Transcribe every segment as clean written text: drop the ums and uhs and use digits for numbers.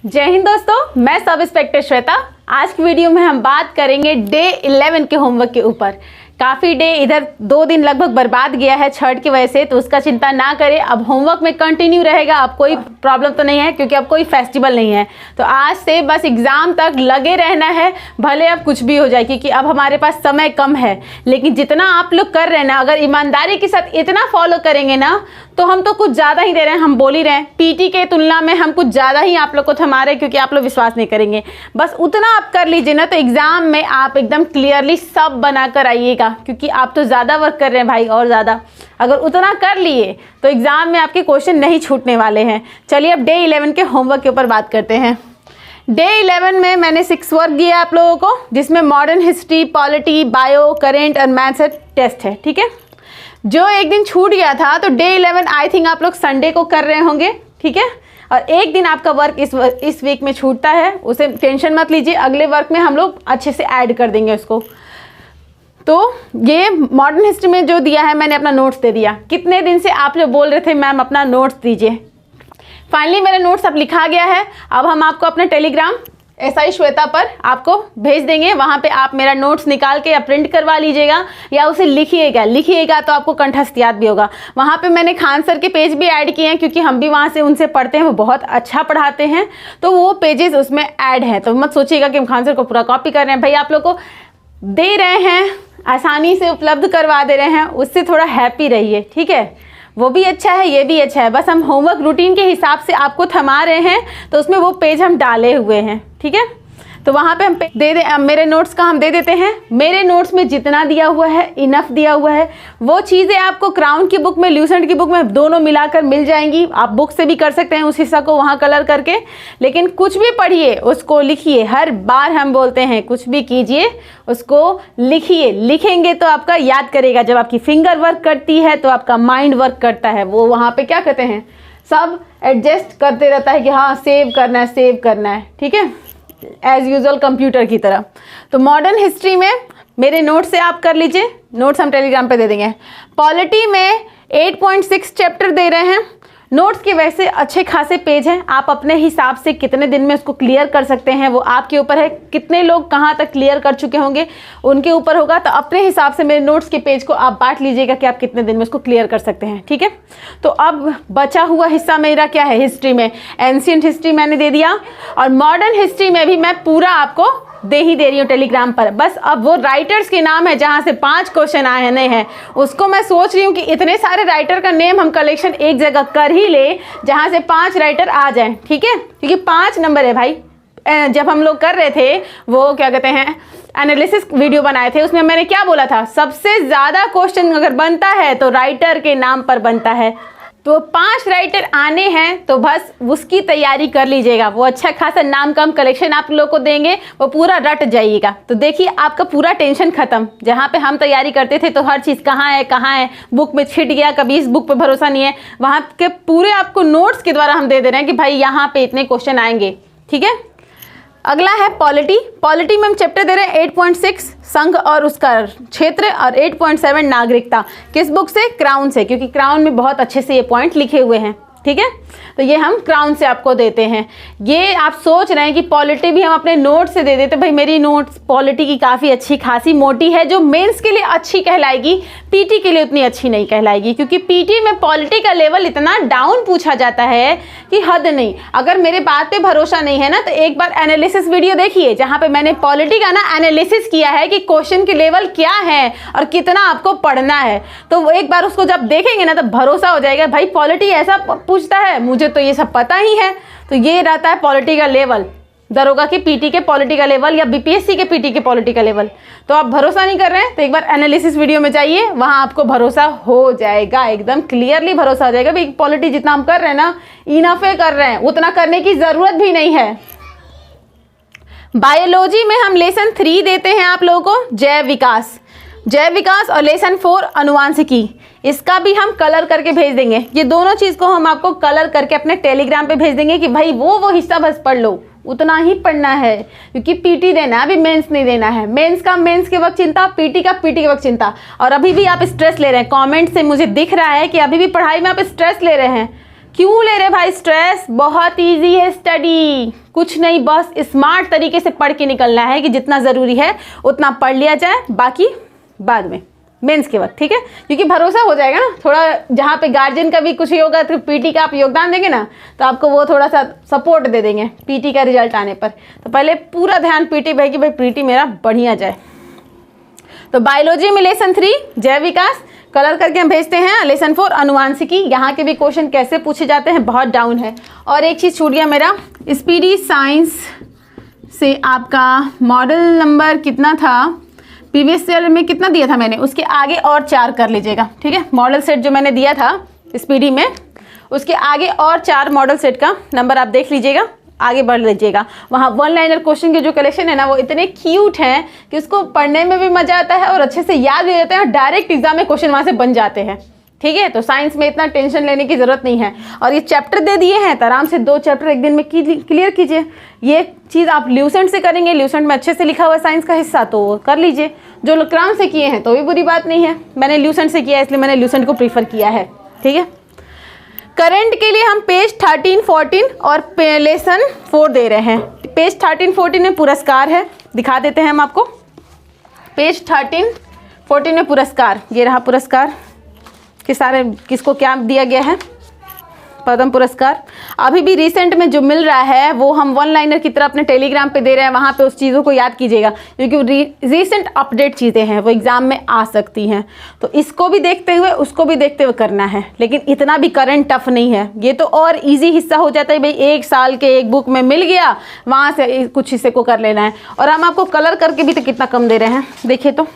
जय हिंद दोस्तों, मैं सब इंस्पेक्टर श्वेता। आज की वीडियो में हम बात करेंगे डे 11 के होमवर्क के ऊपर। काफ़ी डे इधर 2 दिन लगभग बर्बाद गया है छठ की वजह से, तो उसका चिंता ना करें। अब होमवर्क में कंटिन्यू रहेगा, अब कोई प्रॉब्लम तो नहीं है क्योंकि अब कोई फेस्टिवल नहीं है। तो आज से बस एग्ज़ाम तक लगे रहना है, भले अब कुछ भी हो जाए, क्योंकि अब हमारे पास समय कम है। लेकिन जितना आप लोग कर रहे हैं ना, अगर ईमानदारी के साथ इतना फॉलो करेंगे ना, तो हम तो कुछ ज़्यादा ही दे रहे हैं। हम बोल ही रहे हैं पीटी के तुलना में हम कुछ ज़्यादा ही आप लोग को थमा रहे हैं, क्योंकि आप लोग विश्वास नहीं करेंगे। बस उतना आप कर लीजिए ना, तो एग्ज़ाम में आप एकदम क्लियरली सब बना कर आइएगा, क्योंकि आप तो ज़्यादा वर्क कर रहे हैं भाई, और ज़्यादा। अगर उतना कर लिए तो एग्ज़ाम में आपके क्वेश्चन नहीं छूटने वाले हैं। चलिए अब डे 11 के होमवर्क के ऊपर बात करते हैं। डे 11 में मैंने 6 वर्क दिया आप लोगों को, जिसमें modern history, polity, bio, current और मैथ्स टेस्ट है। ठीक है, जो एक दिन छूट गया था, तो डे 11 आई थिंक आप लोग संडे को कर रहे होंगे। ठीक है, और एक दिन आपका वर्क इस वीक में छूटता है, उसे टेंशन मत लीजिए, अगले वर्क में हम लोग अच्छे से ऐड कर देंगे उसको। तो ये मॉडर्न हिस्ट्री में जो दिया है, मैंने अपना नोट्स दे दिया। कितने दिन से आप जो बोल रहे थे मैम अपना नोट्स दीजिए, फाइनली मेरा नोट्स अब लिखा गया है। अब हम आपको अपना टेलीग्राम SI श्वेता पर आपको भेज देंगे। वहाँ पे आप मेरा नोट्स निकाल के या प्रिंट करवा लीजिएगा, या उसे लिखिएगा तो आपको कंठस्थ याद भी होगा। वहाँ पे मैंने खान सर के पेज भी ऐड किए हैं, क्योंकि हम भी वहाँ से उनसे पढ़ते हैं, वो बहुत अच्छा पढ़ाते हैं, तो वो पेजेस उसमें ऐड हैं। तो मत सोचिएगा कि हम खान सर को पूरा कॉपी कर रहे हैं। भाई आप लोग को दे रहे हैं, आसानी से उपलब्ध करवा दे रहे हैं, उससे थोड़ा हैप्पी रहिए। ठीक है, वो भी अच्छा है, ये भी अच्छा है। बस हम होमवर्क रूटीन के हिसाब से आपको थमा रहे हैं, तो उसमें वो पेज हम डाले हुए हैं। ठीक है, तो वहाँ पे हम मेरे नोट्स का हम दे देते हैं। मेरे नोट्स में जितना दिया हुआ है, इनफ दिया हुआ है। वो चीज़ें आपको क्राउन की बुक में, ल्यूसेंट की बुक में, दोनों मिलाकर मिल जाएंगी। आप बुक से भी कर सकते हैं उस हिस्सा को वहाँ कलर करके। लेकिन कुछ भी पढ़िए, उसको लिखिए। हर बार हम बोलते हैं कुछ भी कीजिए, उसको लिखिए। लिखेंगे तो आपका याद करेगा। जब आपकी फिंगर वर्क करती है तो आपका माइंड वर्क करता है। वो वहाँ पे क्या कहते हैं, सब एडजस्ट करते रहता है कि हाँ सेव करना है, सेव करना है। ठीक है, एज यूजुअल कंप्यूटर की तरह। तो मॉडर्न हिस्ट्री में मेरे नोट्स से आप कर लीजिए, नोट्स हम टेलीग्राम पे दे देंगे। पॉलिटी में 8.6 चैप्टर दे रहे हैं। नोट्स के वैसे अच्छे खासे पेज हैं, आप अपने हिसाब से कितने दिन में उसको क्लियर कर सकते हैं वो आपके ऊपर है। कितने लोग कहाँ तक क्लियर कर चुके होंगे उनके ऊपर होगा। तो अपने हिसाब से मेरे नोट्स के पेज को आप बांट लीजिएगा कि आप कितने दिन में उसको क्लियर कर सकते हैं। ठीक है, तो अब बचा हुआ हिस्सा मेरा क्या है, हिस्ट्री में एंशिएंट हिस्ट्री मैंने दे दिया, और मॉडर्न हिस्ट्री में भी मैं पूरा आपको दे रही हूँ टेलीग्राम पर। बस अब वो राइटर्स के नाम है जहाँ से 5 क्वेश्चन आए नहीं है, उसको मैं सोच रही हूँ कि इतने सारे राइटर का नेम हम कलेक्शन एक जगह कर ही ले, जहाँ से 5 राइटर आ जाएं। ठीक है, क्योंकि 5 नंबर है भाई। जब हम लोग कर रहे थे वो क्या कहते हैं एनालिसिस वीडियो बनाए थे, उसमें मैंने क्या बोला था, सबसे ज़्यादा क्वेश्चन अगर बनता है तो राइटर के नाम पर बनता है। तो 5 राइटर आने हैं, तो बस उसकी तैयारी कर लीजिएगा। वो अच्छा खासा नाम का हम कलेक्शन आप लोग को देंगे, वो पूरा रट जाइएगा। तो देखिए आपका पूरा टेंशन खत्म। जहाँ पे हम तैयारी करते थे तो हर चीज़ कहाँ है, बुक में छिट गया, कभी इस बुक पे भरोसा नहीं है, वहाँ के पूरे आपको नोट्स के द्वारा हम दे रहे हैं कि भाई यहाँ पे इतने क्वेश्चन आएंगे। ठीक है, अगला है पॉलिटी। पॉलिटी में हम चैप्टर दे रहे हैं 8.6 संघ और उसका क्षेत्र, और 8.7 नागरिकता। किस बुक से, क्राउन से, क्योंकि क्राउन में बहुत अच्छे से ये पॉइंट लिखे हुए हैं। ठीक है, तो ये हम क्राउन से आपको देते हैं। ये आप सोच रहे हैं कि पॉलिटी भी हम अपने नोट से दे देते, भाई मेरी नोट्स पॉलिटी की काफ़ी अच्छी खासी मोटी है, जो मेंस के लिए अच्छी कहलाएगी, पीटी के लिए उतनी अच्छी नहीं कहलाएगी, क्योंकि पीटी में पॉलिटी का लेवल इतना डाउन पूछा जाता है कि हद नहीं। अगर मेरे बात पे भरोसा नहीं है ना, तो एक बार एनालिसिस वीडियो देखिए, जहाँ पे मैंने पॉलिटी का ना एनालिसिस किया है कि क्वेश्चन के लेवल क्या है और कितना आपको पढ़ना है। तो वो एक बार उसको जब देखेंगे ना, तो भरोसा हो जाएगा भाई पॉलिटी ऐसा पूछता है, मुझे तो ये सब पता ही है। तो ये रहता है पॉलिटी का लेवल, दरोगा के पीटी के पॉलिटी का लेवल, या बीपीएससी के पीटी के पॉलिटी का लेवल। तो आप भरोसा नहीं कर रहे हैं तो एक बार एनालिसिस वीडियो में जाइए, वहाँ आपको भरोसा हो जाएगा, एकदम क्लियरली भरोसा हो जाएगा। भाई पॉलिटी जितना हम कर रहे हैं ना, इनफ कर रहे हैं, उतना करने की ज़रूरत भी नहीं है। बायोलॉजी में हम लेसन 3 देते हैं आप लोगों को, जैव विकास, और लेसन 4 अनुवांशिकी। इसका भी हम कलर करके भेज देंगे। ये दोनों चीज़ को हम आपको कलर करके अपने टेलीग्राम पे भेज देंगे कि भाई वो हिस्सा बस पढ़ लो, उतना ही पढ़ना है, क्योंकि पीटी देना है, अभी मेंस नहीं देना है। मेंस का मेंस के वक्त चिंता, पीटी का पीटी के वक्त चिंता। और अभी भी आप स्ट्रेस ले रहे हैं, कमेंट से मुझे दिख रहा है कि अभी भी पढ़ाई में आप स्ट्रेस ले रहे हैं। क्यों ले रहे भाई स्ट्रेस? बहुत इजी है स्टडी, कुछ नहीं, बस स्मार्ट तरीके से पढ़ के निकलना है कि जितना ज़रूरी है उतना पढ़ लिया जाए, बाकी बाद में मेंस के वक्त, ठीक है? क्योंकि भरोसा हो जाएगा ना थोड़ा, जहाँ पे गार्जियन का भी कुछ ही होगा तो पीटी का आप योगदान देंगे ना, तो आपको वो थोड़ा सा सपोर्ट दे देंगे पीटी का रिजल्ट आने पर। तो पहले पूरा ध्यान पीटी भाई कि भाई पीटी मेरा बढ़िया जाए। तो बायोलॉजी में लेसन 3 जैव विकास कलर करके हम भेजते हैं। लेसन 4 अनुवांशिकी, यहाँ के भी क्वेश्चन कैसे पूछे जाते हैं बहुत डाउन है। और एक चीज़ छूट गया मेरा, स्पीडी साइंस से आपका मॉडल नंबर कितना था, प्रीवियस ईयर में कितना दिया था मैंने, उसके आगे और 4 कर लीजिएगा, ठीक है? मॉडल सेट जो मैंने दिया था स्पीडी में, उसके आगे और 4 मॉडल सेट का नंबर आप देख लीजिएगा, आगे बढ़ लीजिएगा। वहाँ 1 लाइनर क्वेश्चन के जो कलेक्शन है ना, वो इतने क्यूट हैं कि उसको पढ़ने में भी मज़ा आता है और अच्छे से याद भी रहते हैं और डायरेक्ट एग्जाम में क्वेश्चन वहाँ से बन जाते हैं, ठीक है? तो साइंस में इतना टेंशन लेने की ज़रूरत नहीं है। और ये चैप्टर दे दिए हैं तो आराम से 2 चैप्टर एक दिन में क्लियर कीजिए। ये चीज़ आप ल्यूसेंट से करेंगे, ल्यूसेंट में अच्छे से लिखा हुआ है साइंस का हिस्सा, तो वो कर लीजिए। जो लोग क्राउन से किए हैं तो भी बुरी बात नहीं है, मैंने ल्यूसेंट से किया है इसलिए मैंने ल्यूसेंट को प्रीफर किया है, ठीक है? करंट के लिए हम पेज 13, 14 और लेसन 4 दे रहे हैं। पेज 13, 14 में पुरस्कार है, दिखा देते हैं हम आपको। पेज 13, 14 में पुरस्कार, ये रहा पुरस्कार कि सारे किसको क्या दिया गया है, पद्म पुरस्कार। अभी भी रिसेंट में जो मिल रहा है वो हम 1 लाइनर की तरह अपने टेलीग्राम पे दे रहे हैं, वहाँ पे उस चीज़ों को याद कीजिएगा क्योंकि रिसेंट अपडेट चीज़ें हैं, वो एग्ज़ाम में आ सकती हैं। तो इसको भी देखते हुए उसको भी देखते हुए करना है, लेकिन इतना भी करंट टफ नहीं है। ये तो और ईजी हिस्सा हो जाता है भाई, 1 साल के एक बुक में मिल गया, वहाँ से कुछ हिस्से को कर लेना है। और हम आपको कलर करके भी तो कितना कम दे रहे हैं, देखिए तो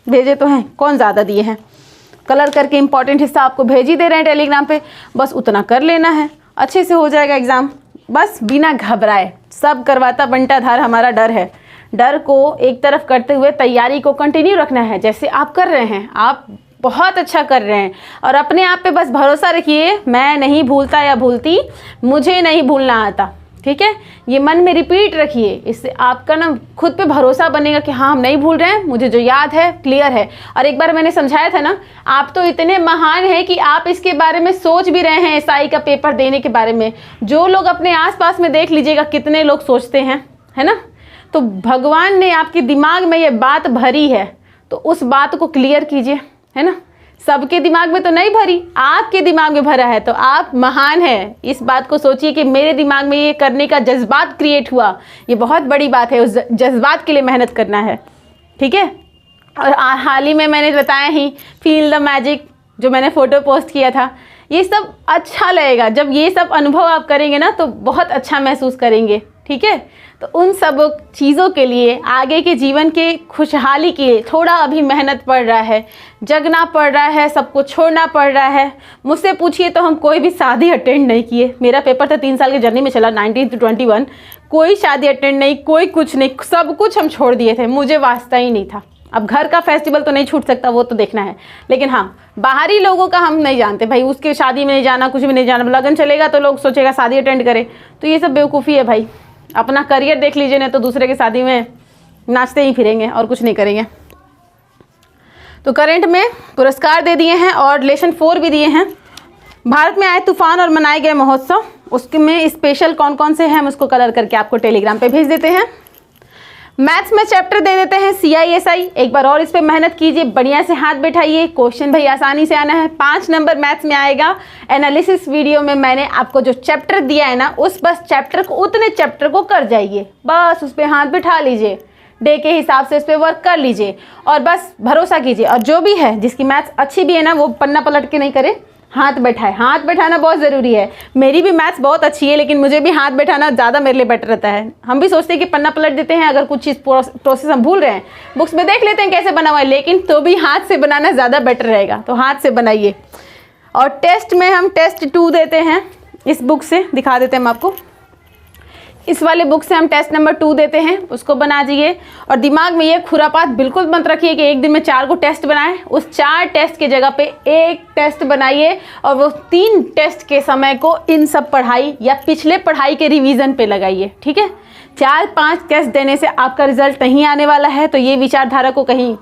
भेजे तो हैं, कौन ज़्यादा दिए हैं? कलर करके इंपॉर्टेंट हिस्सा आपको भेज ही दे रहे हैं टेलीग्राम पे, बस उतना कर लेना है, अच्छे से हो जाएगा एग्ज़ाम, बस बिना घबराए। सब करवाता बंटाधार हमारा डर है, डर को एक तरफ करते हुए तैयारी को कंटिन्यू रखना है जैसे आप कर रहे हैं। आप बहुत अच्छा कर रहे हैं और अपने आप पे बस भरोसा रखिए, मैं नहीं भूलता या भूलती, मुझे नहीं भूलना आता, ठीक है? ये मन में रिपीट रखिए, इससे आपका ना खुद पे भरोसा बनेगा कि हाँ हम नहीं भूल रहे हैं, मुझे जो याद है क्लियर है। और एक बार मैंने समझाया था ना, आप तो इतने महान हैं कि आप इसके बारे में सोच भी रहे हैं, एसआई का पेपर देने के बारे में। जो लोग अपने आसपास में देख लीजिएगा कितने लोग सोचते हैं, है ना? तो भगवान ने आपके दिमाग में ये बात भरी है तो उस बात को क्लियर कीजिए, है ना? सबके दिमाग में तो नहीं भरी, आपके दिमाग में भरा है तो आप महान हैं। इस बात को सोचिए कि मेरे दिमाग में ये करने का जज्बात क्रिएट हुआ, ये बहुत बड़ी बात है, उस जज्बात के लिए मेहनत करना है, ठीक है? और हाल ही में मैंने बताया ही फील द मैजिक, जो मैंने फ़ोटो पोस्ट किया था, ये सब अच्छा लगेगा। जब ये सब अनुभव आप करेंगे ना तो बहुत अच्छा महसूस करेंगे, ठीक है? तो उन सब चीज़ों के लिए, आगे के जीवन के खुशहाली के लिए थोड़ा अभी मेहनत पड़ रहा है, जगना पड़ रहा है, सबको छोड़ना पड़ रहा है। मुझसे पूछिए तो हम कोई भी शादी अटेंड नहीं किए। मेरा पेपर था 3 साल की जर्नी में चला, 19 to 21, कोई शादी अटेंड नहीं, कोई कुछ नहीं, सब कुछ हम छोड़ दिए थे, मुझे वास्ता ही नहीं था। अब घर का फेस्टिवल तो नहीं छूट सकता, वो तो देखना है, लेकिन हाँ बाहरी लोगों का हम नहीं जानते भाई, उसके शादी में नहीं जाना, कुछ भी नहीं जाना। लगन चलेगा तो लोग सोचेगा शादी अटेंड करे, तो ये सब बेवकूफ़ी है भाई। अपना करियर देख लीजिए, नहीं तो दूसरे की शादी में नाचते ही फिरेंगे और कुछ नहीं करेंगे। तो करंट में पुरस्कार दे दिए हैं और लेसन 4 भी दिए हैं। भारत में आए तूफान और मनाए गए महोत्सव, उसके में स्पेशल कौन कौन से हैं हम उसको कलर करके आपको टेलीग्राम पे भेज देते हैं। मैथ्स में चैप्टर दे देते हैं CISI, एक बार और इस पर मेहनत कीजिए, बढ़िया से हाथ बैठाइए, क्वेश्चन भाई आसानी से आना है। 5 नंबर मैथ्स में आएगा। एनालिसिस वीडियो में मैंने आपको जो चैप्टर दिया है ना, उस बस चैप्टर को, उतने चैप्टर को कर जाइए, बस उस पर हाथ बैठा लीजिए, डे के हिसाब से इस पर वर्क कर लीजिए और बस भरोसा कीजिए। और जो भी है जिसकी मैथ्स अच्छी भी है ना, वो पन्ना पलट के नहीं करे, हाथ बैठाए। हाथ बैठाना बहुत ज़रूरी है। मेरी भी मैथ्स बहुत अच्छी है, लेकिन मुझे भी हाथ बैठाना ज़्यादा मेरे लिए बेटर रहता है। हम भी सोचते हैं कि पन्ना पलट देते हैं, अगर कुछ चीज़ प्रोसेस हम भूल रहे हैं, बुक्स में देख लेते हैं कैसे बना हुआ है, लेकिन तो भी हाथ से बनाना ज़्यादा बेटर रहेगा, तो हाथ से बनाइए। और टेस्ट में हम टेस्ट 2 देते हैं, इस बुक से दिखा देते हैं हम आपको। इस वाले बुक से हम टेस्ट नंबर 2 देते हैं, उसको बना दीजिए। और दिमाग में ये खुरापात बिल्कुल मत रखिए कि एक दिन में 4 को टेस्ट बनाएं। उस 4 टेस्ट की जगह पे 1 टेस्ट बनाइए और वो 3 टेस्ट के समय को इन सब पढ़ाई या पिछले पढ़ाई के रिवीजन पे लगाइए, ठीक है? 4-5 टेस्ट देने से आपका रिजल्ट नहीं आने वाला है, तो ये विचारधारा को कहीं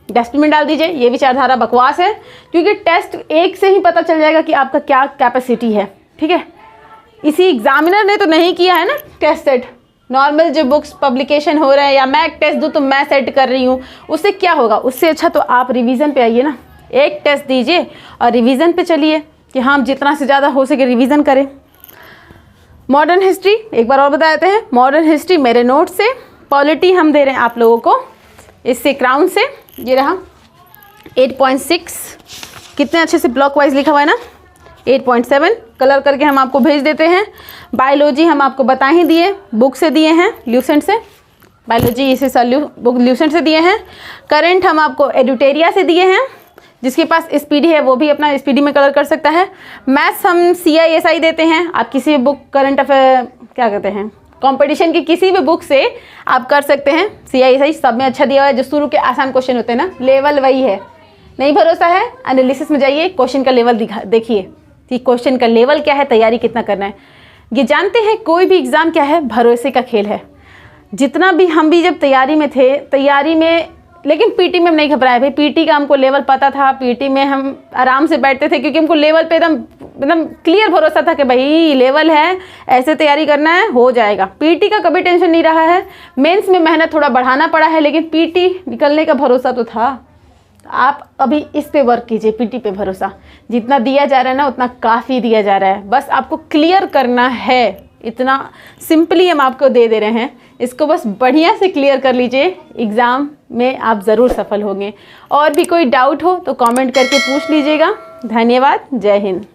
डस्टबिन में डाल दीजिए। ये विचारधारा बकवास है, क्योंकि टेस्ट 1 से ही पता चल जाएगा कि आपका क्या कैपेसिटी है, ठीक है। इसी एग्जामिनर ने तो नहीं किया है ना टेस्ट सेट, नॉर्मल जो बुक्स पब्लिकेशन हो रहे हैं या मैं एक टेस्ट दूँ तो मैं सेट कर रही हूँ, उससे क्या होगा? उससे अच्छा तो आप रिवीजन पे आइए ना, एक टेस्ट दीजिए और रिवीजन पे चलिए कि हम जितना से ज़्यादा हो सके रिवीजन करें। मॉडर्न हिस्ट्री एक बार और बता देते हैं, मॉडर्न हिस्ट्री मेरे नोट से, पॉलिटी हम दे रहे हैं आप लोगों को इससे क्राउन से, ये रहा 8.6, कितने अच्छे से ब्लॉक वाइज लिखा हुआ है ना, 8.7 कलर करके हम आपको भेज देते हैं। बायोलॉजी हम आपको बता ही दिए, बुक से दिए हैं ल्यूसेंट से, बायोलॉजी इसे बुक ल्यूसेंट से दिए हैं। करंट हम आपको एडुटेरिया से दिए हैं, जिसके पास स्पीडी है वो भी अपना स्पीडी में कलर कर सकता है। मैथ्स हम CISI देते हैं, आप किसी भी बुक करंट अफेयर क्या कहते हैं कंपटीशन की किसी भी बुक से आप कर सकते हैं। CISI सब में अच्छा दिया हुआ है, जो शुरू के आसान क्वेश्चन होते हैं ना, लेवल वही है। नहीं भरोसा है एनालिसिस में जाइए, क्वेश्चन का लेवल देखिए कि क्वेश्चन का लेवल क्या है, तैयारी कितना करना है। ये जानते हैं कोई भी एग्ज़ाम क्या है, भरोसे का खेल है। जितना भी हम भी जब तैयारी में थे, तैयारी में लेकिन पीटी में हम नहीं घबराए भाई, पीटी का हमको लेवल पता था, पीटी में हम आराम से बैठते थे क्योंकि हमको लेवल पे एकदम क्लियर भरोसा था कि भाई लेवल है, ऐसे तैयारी करना है, हो जाएगा। पीटी का कभी टेंशन नहीं रहा है। मेंस में मेहनत थोड़ा बढ़ाना पड़ा है, लेकिन पीटी निकलने का भरोसा तो था। आप अभी इस पे वर्क कीजिए, पीटी पे भरोसा, जितना दिया जा रहा है ना उतना काफ़ी दिया जा रहा है, बस आपको क्लियर करना है, इतना सिंपली हम आपको दे रहे हैं, इसको बस बढ़िया से क्लियर कर लीजिए, एग्ज़ाम में आप ज़रूर सफल होंगे। और भी कोई डाउट हो तो कमेंट करके पूछ लीजिएगा। धन्यवाद, जय हिंद।